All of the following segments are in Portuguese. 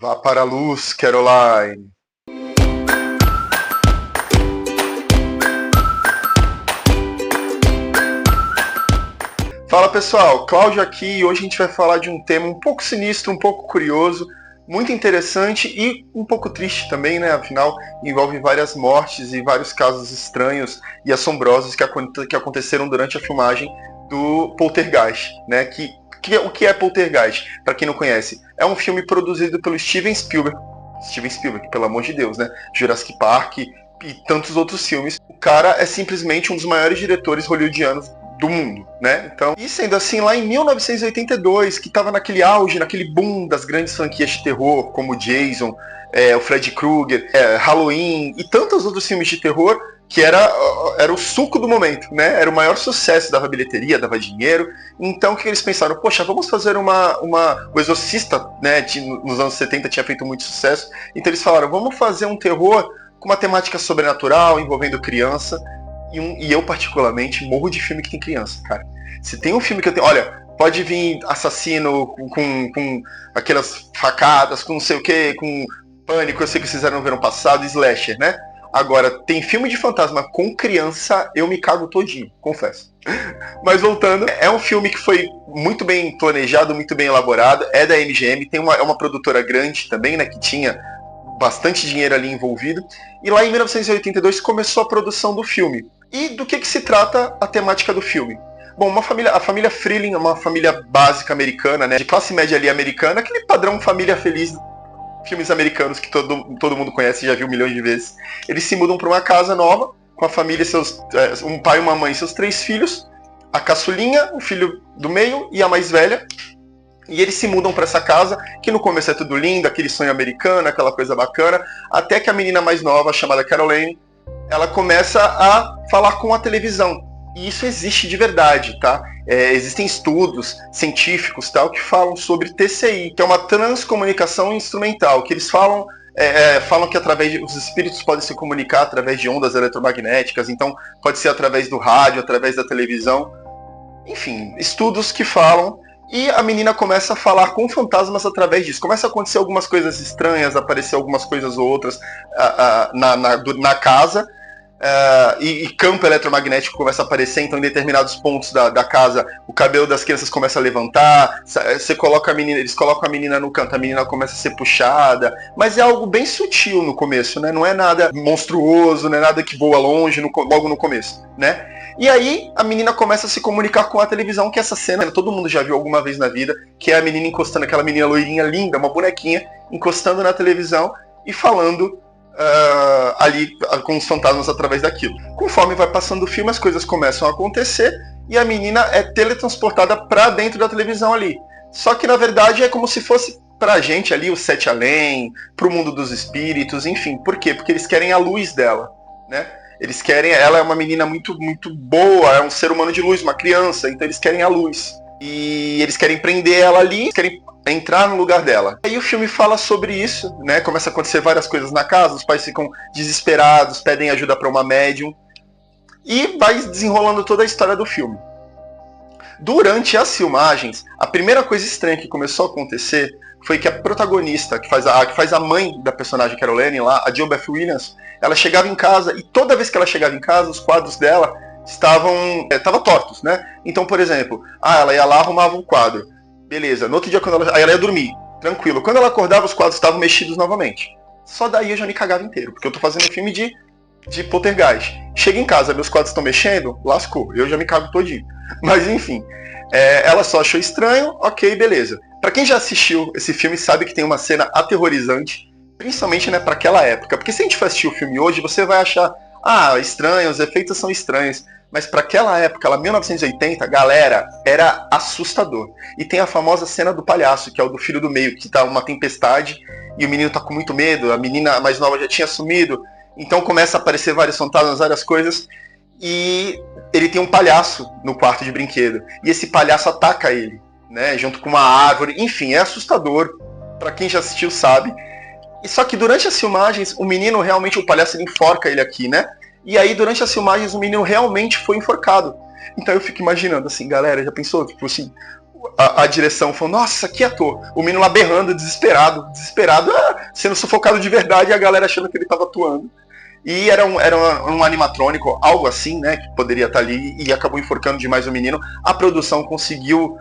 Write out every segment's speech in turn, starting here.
Vá para a luz, Caroline. Fala pessoal, Cláudio aqui e hoje a gente vai falar de um tema um pouco sinistro, um pouco curioso, muito interessante e um pouco triste também, né? Afinal, envolve várias mortes e vários casos estranhos e assombrosos que aconteceram durante a filmagem do Poltergeist, né? O que é Poltergeist? Para quem não conhece, é um filme produzido pelo Steven Spielberg. Steven Spielberg, pelo amor de Deus, né? Jurassic Park e tantos outros filmes. O cara é simplesmente um dos maiores diretores hollywoodianos do mundo, né? Então, e sendo assim, lá em 1982, que estava naquele auge, naquele boom das grandes franquias de terror, como Jason, o Freddy Krueger, Halloween e tantos outros filmes de terror, que era o suco do momento, né? Era o maior sucesso, dava bilheteria, dava dinheiro. Então, o que eles pensaram? Poxa, vamos fazer O Exorcista, né? Nos anos 70 tinha feito muito sucesso. Então eles falaram, vamos fazer um terror com uma temática sobrenatural, envolvendo criança. E eu, particularmente, morro de filme que tem criança, cara. Se tem um filme que eu tenho... Olha, pode vir assassino com aquelas facadas, com não sei o que, com pânico, eu sei que vocês eram ver no passado, slasher, né? Agora, tem filme de fantasma com criança, eu me cago todinho, confesso. Mas voltando, é um filme que foi muito bem planejado, muito bem elaborado, é da MGM, é uma produtora grande também, né, que tinha bastante dinheiro ali envolvido. E lá em 1982 começou a produção do filme. E do que se trata a temática do filme? Bom, a família Freeling é uma família básica americana, né, de classe média ali americana, aquele padrão família feliz, filmes americanos que todo mundo conhece e já viu milhões de vezes. Eles se mudam para uma casa nova, com a família, um pai, uma mãe e seus 3 filhos, a caçulinha, o filho do meio e a mais velha. E eles se mudam para essa casa, que no começo é tudo lindo, aquele sonho americano, aquela coisa bacana, até que a menina mais nova, chamada Caroline, ela começa a falar com a televisão. E isso existe de verdade, tá? Existem estudos científicos tal, que falam sobre TCI, que é uma transcomunicação instrumental, que eles falam que os espíritos podem se comunicar através de ondas eletromagnéticas, então pode ser através do rádio, através da televisão. Enfim, estudos que falam. E a menina começa a falar com fantasmas através disso. Começa a acontecer algumas coisas estranhas, aparecer algumas coisas ou outras na casa. E campo eletromagnético começa a aparecer, então em determinados pontos da casa o cabelo das crianças começa a levantar, eles colocam a menina no canto, a menina começa a ser puxada, mas é algo bem sutil no começo, né? Não é nada monstruoso, não é nada que voa longe logo no começo, né? E aí a menina começa a se comunicar com a televisão, que essa cena todo mundo já viu alguma vez na vida, que é a menina encostando, aquela menina loirinha linda, uma bonequinha, encostando na televisão e falando ali com os fantasmas através daquilo. Conforme vai passando o filme, as coisas começam a acontecer e a menina é teletransportada para dentro da televisão ali. Só que na verdade é como se fosse pra gente ali o Sete Além, pro mundo dos espíritos, enfim. Por quê? Porque eles querem a luz dela, né? Ela é uma menina muito, muito boa, é um ser humano de luz, uma criança, então eles querem a luz. E eles querem prender ela ali, querem entrar no lugar dela. Aí o filme fala sobre isso, né? Começa a acontecer várias coisas na casa, os pais ficam desesperados, pedem ajuda para uma médium. E vai desenrolando toda a história do filme. Durante as filmagens, a primeira coisa estranha que começou a acontecer foi que a protagonista, que faz a mãe da personagem Caroline lá, a JoBeth Williams, ela chegava em casa e toda vez que ela chegava em casa, os quadros dela estavam tortos, né? Então, por exemplo, ela ia lá, arrumava um quadro. Beleza, no outro dia aí ela ia dormir, tranquilo. Quando ela acordava, os quadros estavam mexidos novamente. Só daí eu já me cagava inteiro, porque eu tô fazendo um filme de Poltergeist. Chega em casa, meus quadros estão mexendo, lascou, eu já me cago todinho. Mas enfim, ela só achou estranho, ok, beleza. Pra quem já assistiu esse filme sabe que tem uma cena aterrorizante, principalmente, né, pra aquela época. Porque se a gente for assistir o filme hoje, você vai achar, estranho, os efeitos são estranhos. Mas para aquela época, lá 1980, galera, era assustador. E tem a famosa cena do palhaço, que é o do filho do meio, que tá uma tempestade e o menino tá com muito medo, a menina mais nova já tinha sumido, então começa a aparecer vários fantasmas, várias coisas, e ele tem um palhaço no quarto de brinquedo. E esse palhaço ataca ele, né, junto com uma árvore, enfim, é assustador. Para quem já assistiu sabe. E só que durante as filmagens, o palhaço ele enforca ele aqui, né? E aí, durante as filmagens, o menino realmente foi enforcado. Então eu fico imaginando, assim, galera, já pensou? Tipo assim, a direção falou, nossa, que ator. O menino lá berrando, desesperado, sendo sufocado de verdade, e a galera achando que ele estava atuando. E era um animatrônico, algo assim, né, que poderia estar ali, e acabou enforcando demais o menino. A produção conseguiu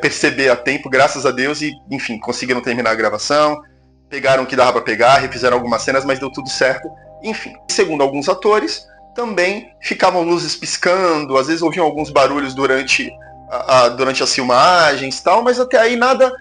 perceber a tempo, graças a Deus, e, enfim, conseguiram terminar a gravação, pegaram o que dava para pegar, refizeram algumas cenas, mas deu tudo certo. Enfim, segundo alguns atores, também ficavam luzes piscando, às vezes ouviam alguns barulhos durante as filmagens e tal, mas até aí nada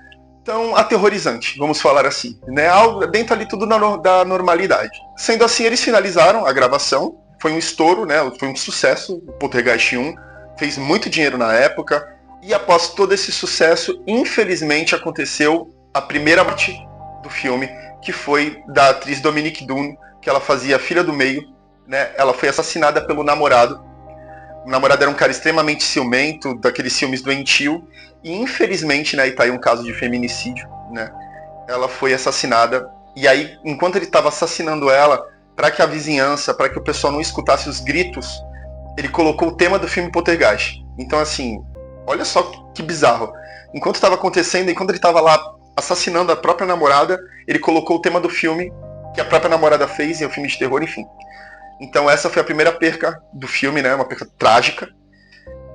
tão aterrorizante, vamos falar assim, né? Algo dentro ali tudo da normalidade. Sendo assim, eles finalizaram a gravação, foi um estouro, né? Foi um sucesso, o Poltergeist 1, fez muito dinheiro na época, e após todo esse sucesso, infelizmente aconteceu a primeira morte do filme, que foi da atriz Dominique Dunne, que ela fazia a filha do meio, né? Ela foi assassinada pelo namorado. O namorado era um cara extremamente ciumento, daqueles ciúmes doentio, e infelizmente, né, e tá aí um caso de feminicídio, né? Ela foi assassinada, e aí, enquanto ele estava assassinando ela, para que a vizinhança, para que o pessoal não escutasse os gritos, ele colocou o tema do filme Poltergeist. Então, assim, olha só que bizarro. Enquanto estava acontecendo, enquanto ele estava lá assassinando a própria namorada, ele colocou o tema do filme que a própria namorada fez, e é um filme de terror, enfim. Então essa foi a primeira perca do filme, né? Uma perca trágica.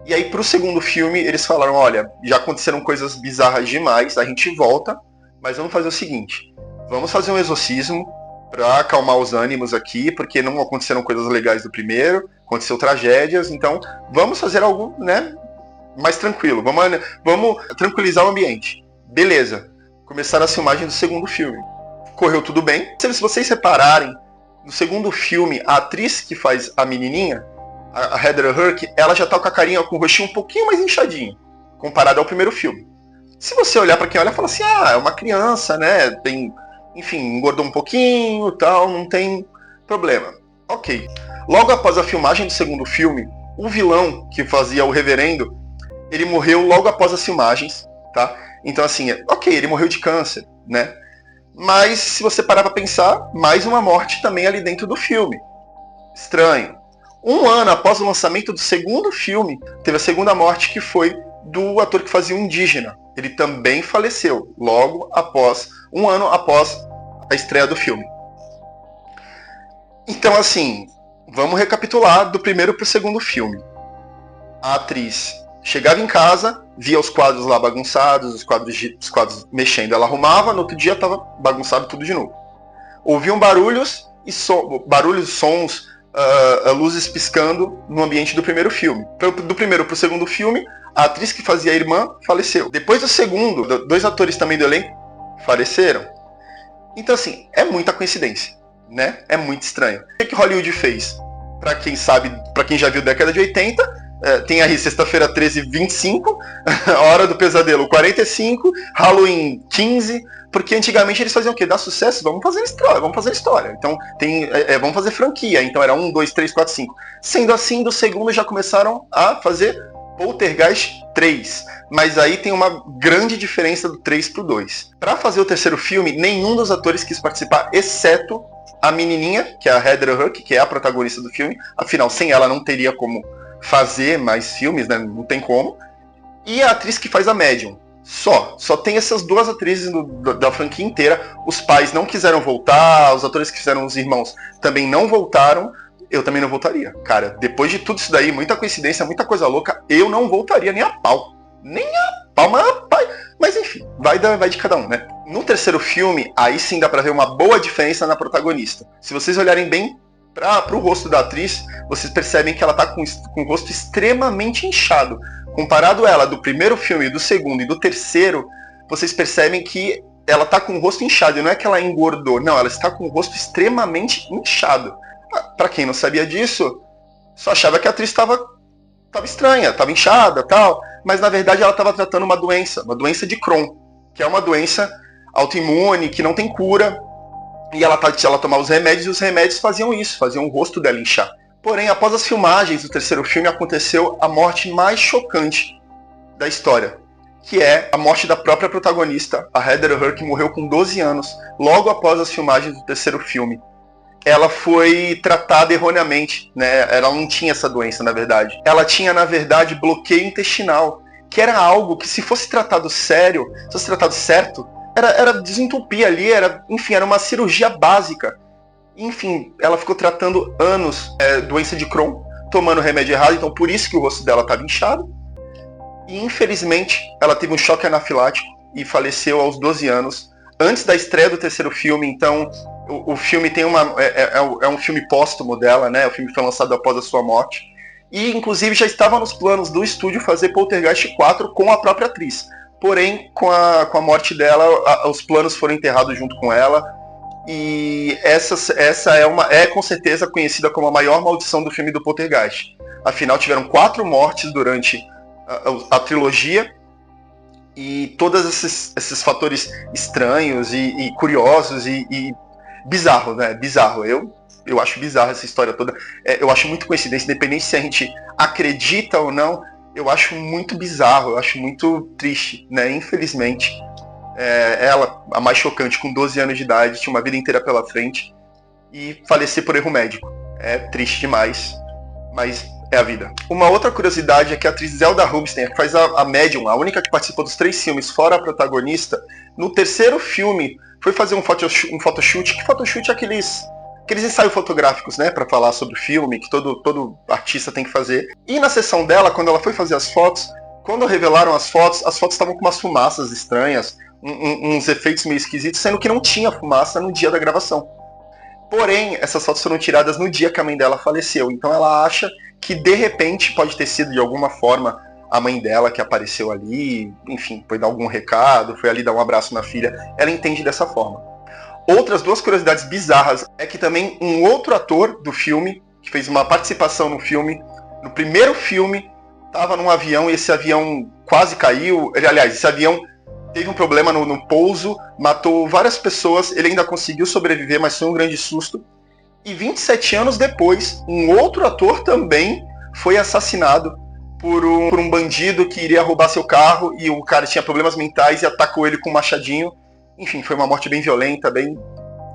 E aí pro segundo filme eles falaram, olha, já aconteceram coisas bizarras demais, a gente volta, mas vamos fazer o seguinte, vamos fazer um exorcismo para acalmar os ânimos aqui, porque não aconteceram coisas legais do primeiro, aconteceu tragédias, então vamos fazer algo, né, mais tranquilo, vamos tranquilizar o ambiente. Beleza, começaram a filmagem do segundo filme. Correu tudo bem. Se vocês repararem, no segundo filme, a atriz que faz a menininha, a Heather Hurk, ela já tá com a carinha, com o rostinho um pouquinho mais inchadinho, comparado ao primeiro filme. Se você olhar pra quem olha, fala assim, é uma criança, né, tem, enfim, engordou um pouquinho e tal, não tem problema. Ok. Logo após a filmagem do segundo filme, o vilão que fazia o reverendo, ele morreu logo após as filmagens, tá? Então assim, ok, ele morreu de câncer, né? Mas, se você parar para pensar, mais uma morte também ali dentro do filme. Estranho. Um ano após o lançamento do segundo filme, teve a segunda morte, que foi do ator que fazia o indígena. Ele também faleceu, logo após, um ano após a estreia do filme. Então, assim, vamos recapitular do primeiro para o segundo filme. A atriz chegava em casa, via os quadros lá bagunçados, os quadros mexendo, ela arrumava, no outro dia estava bagunçado tudo de novo. Ouviam barulhos, sons, luzes piscando no ambiente do primeiro filme. Do primeiro para o segundo filme, a atriz que fazia a irmã faleceu. Depois do segundo, 2 atores também do elenco faleceram. Então, assim, é muita coincidência, né? É muito estranho. O que Hollywood fez? Para quem sabe, para quem já viu década de 80, tem aí Sexta-feira 13, 25, A Hora do Pesadelo 45, Halloween 15, porque antigamente eles faziam o quê? Dá sucesso? Vamos fazer história. Então, vamos fazer franquia. Então era 1, 2, 3, 4, 5. Sendo assim, do segundo já começaram a fazer Poltergeist 3. Mas aí tem uma grande diferença do 3 pro 2. Para fazer o terceiro filme, nenhum dos atores quis participar, exceto a menininha, que é a Heather Hurk, que é a protagonista do filme. Afinal, sem ela não teria como fazer mais filmes, né? Não tem como. E a atriz que faz a médium. Só tem essas 2 atrizes da franquia inteira. Os pais não quiseram voltar, os atores que fizeram os irmãos também não voltaram. Eu também não voltaria. Cara, depois de tudo isso daí, muita coincidência, muita coisa louca, eu não voltaria nem a pau. Mas enfim, vai de cada um, né? No terceiro filme, aí sim dá pra ver uma boa diferença na protagonista. Se vocês olharem bem pro rosto da atriz, vocês percebem que ela tá com o rosto extremamente inchado. Comparado ela do primeiro filme, do segundo e do terceiro, vocês percebem que ela tá com o rosto inchado. E não é que ela engordou, não, ela está com o rosto extremamente inchado. Pra quem não sabia disso, só achava que a atriz estava estranha, estava inchada, tal. Mas na verdade ela estava tratando uma doença de Crohn, que é uma doença autoimune, que não tem cura. E ela tomava os remédios, e os remédios faziam isso, faziam o rosto dela inchar. Porém, após as filmagens do terceiro filme, aconteceu a morte mais chocante da história, que é a morte da própria protagonista, a Heather Hurk, que morreu com 12 anos, logo após as filmagens do terceiro filme. Ela foi tratada erroneamente, né? Ela não tinha essa doença, na verdade. Ela tinha, na verdade, bloqueio intestinal, que era algo que, se fosse tratado sério, se fosse tratado certo, era desentupir ali, enfim, era uma cirurgia básica. Enfim, ela ficou tratando anos doença de Crohn, tomando remédio errado, então por isso que o rosto dela estava inchado. E infelizmente, ela teve um choque anafilático e faleceu aos 12 anos, antes da estreia do terceiro filme. Então, o filme tem um filme póstumo dela, né? O filme foi lançado após a sua morte. E, inclusive, já estava nos planos do estúdio fazer Poltergeist 4 com a própria atriz. Porém, com a morte dela, os planos foram enterrados junto com ela. E essa é com certeza conhecida como a maior maldição do filme do Poltergeist. Afinal, tiveram 4 mortes durante a trilogia. E todos esses fatores estranhos e curiosos e bizarro, né? Bizarro. Eu acho bizarro essa história toda. Eu acho muito coincidência, independente se a gente acredita ou não, eu acho muito bizarro, eu acho muito triste, né? Infelizmente, ela, a mais chocante, com 12 anos de idade, tinha uma vida inteira pela frente e falecer por erro médico. É triste demais, mas é a vida. Uma outra curiosidade é que a atriz Zelda Rubinstein, que faz a médium, a única que participou dos 3 filmes, fora a protagonista, no terceiro filme foi fazer um photoshoot. Que photoshoot é aqueles ensaios fotográficos, né, para falar sobre o filme, que todo artista tem que fazer. E na sessão dela, quando ela foi fazer as fotos, quando revelaram as fotos estavam com umas fumaças estranhas, uns efeitos meio esquisitos, sendo que não tinha fumaça no dia da gravação. Porém, essas fotos foram tiradas no dia que a mãe dela faleceu, então ela acha que de repente pode ter sido de alguma forma a mãe dela que apareceu ali, enfim, foi dar algum recado, foi ali dar um abraço na filha, ela entende dessa forma. Outras 2 curiosidades bizarras é que também um outro ator do filme, que fez uma participação no filme, no primeiro filme, estava num avião e esse avião quase caiu. Aliás, esse avião teve um problema no pouso, matou várias pessoas, ele ainda conseguiu sobreviver, mas foi um grande susto. E 27 anos depois, um outro ator também foi assassinado por um bandido que iria roubar seu carro e o cara tinha problemas mentais e atacou ele com um machadinho. Enfim, foi uma morte bem violenta,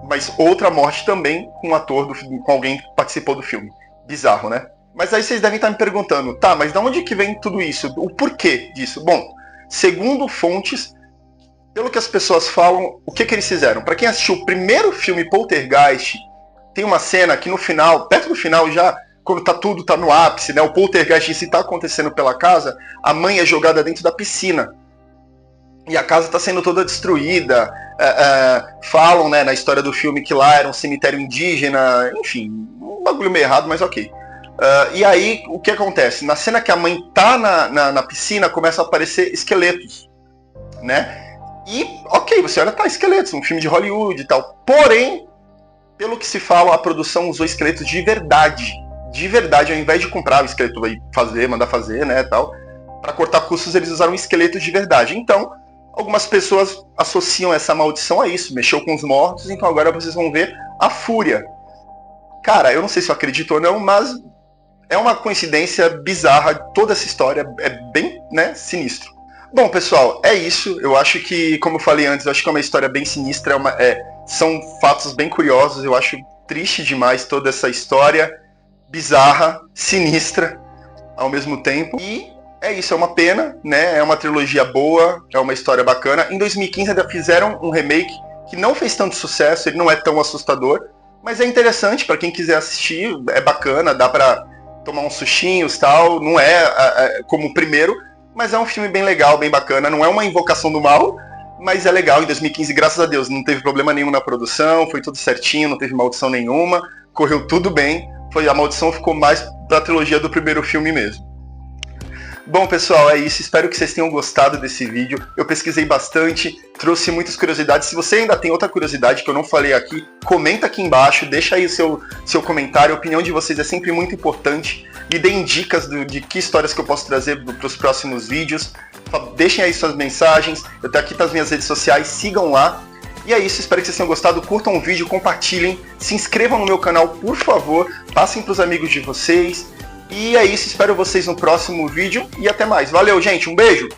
mas outra morte também com um ator, com alguém que participou do filme. Bizarro, né? Mas aí vocês devem estar me perguntando, tá, mas de onde que vem tudo isso? O porquê disso? Bom, segundo fontes, pelo que as pessoas falam, o que eles fizeram? Para quem assistiu o primeiro filme Poltergeist, tem uma cena que no final, perto do final já, quando tudo tá no ápice, né, o Poltergeist em si tá acontecendo pela casa, a mãe é jogada dentro da piscina. E a casa está sendo toda destruída. Falam, né, na história do filme que lá era um cemitério indígena. Enfim, um bagulho meio errado, mas ok. E aí, o que acontece? Na cena que a mãe tá na piscina, começam a aparecer esqueletos, né? E, ok, você olha, tá, esqueletos, um filme de Hollywood e tal. Porém, pelo que se fala, a produção usou esqueletos de verdade. De verdade, ao invés de comprar o esqueleto e mandar fazer, né, tal, para cortar custos, eles usaram esqueletos de verdade. Então, algumas pessoas associam essa maldição a isso, mexeu com os mortos, então agora vocês vão ver a fúria. Cara, eu não sei se eu acredito ou não, mas é uma coincidência bizarra, toda essa história é bem, né, sinistro. Bom, pessoal, é isso. Eu acho que, como eu falei antes, eu acho que é uma história bem sinistra, são fatos bem curiosos, eu acho triste demais toda essa história, bizarra, sinistra, ao mesmo tempo. E é isso, é uma pena, né? É uma trilogia boa, é uma história bacana. Em 2015 ainda fizeram um remake que não fez tanto sucesso, ele não é tão assustador, mas é interessante para quem quiser assistir, é bacana, dá para tomar uns sushinhos e tal, não é como o primeiro, mas é um filme bem legal, bem bacana, não é uma invocação do mal, mas é legal. Em 2015, graças a Deus, não teve problema nenhum na produção, foi tudo certinho, não teve maldição nenhuma, correu tudo bem, a maldição ficou mais da trilogia do primeiro filme mesmo. Bom, pessoal, é isso. Espero que vocês tenham gostado desse vídeo. Eu pesquisei bastante, trouxe muitas curiosidades. Se você ainda tem outra curiosidade que eu não falei aqui, comenta aqui embaixo, deixa aí o seu comentário. A opinião de vocês é sempre muito importante. Me deem dicas de que histórias que eu posso trazer para os próximos vídeos. Deixem aí suas mensagens. Eu tô aqui nas minhas redes sociais, sigam lá. E é isso, espero que vocês tenham gostado. Curtam o vídeo, compartilhem, se inscrevam no meu canal, por favor. Passem para os amigos de vocês. E é isso, espero vocês no próximo vídeo e até mais. Valeu, gente, um beijo!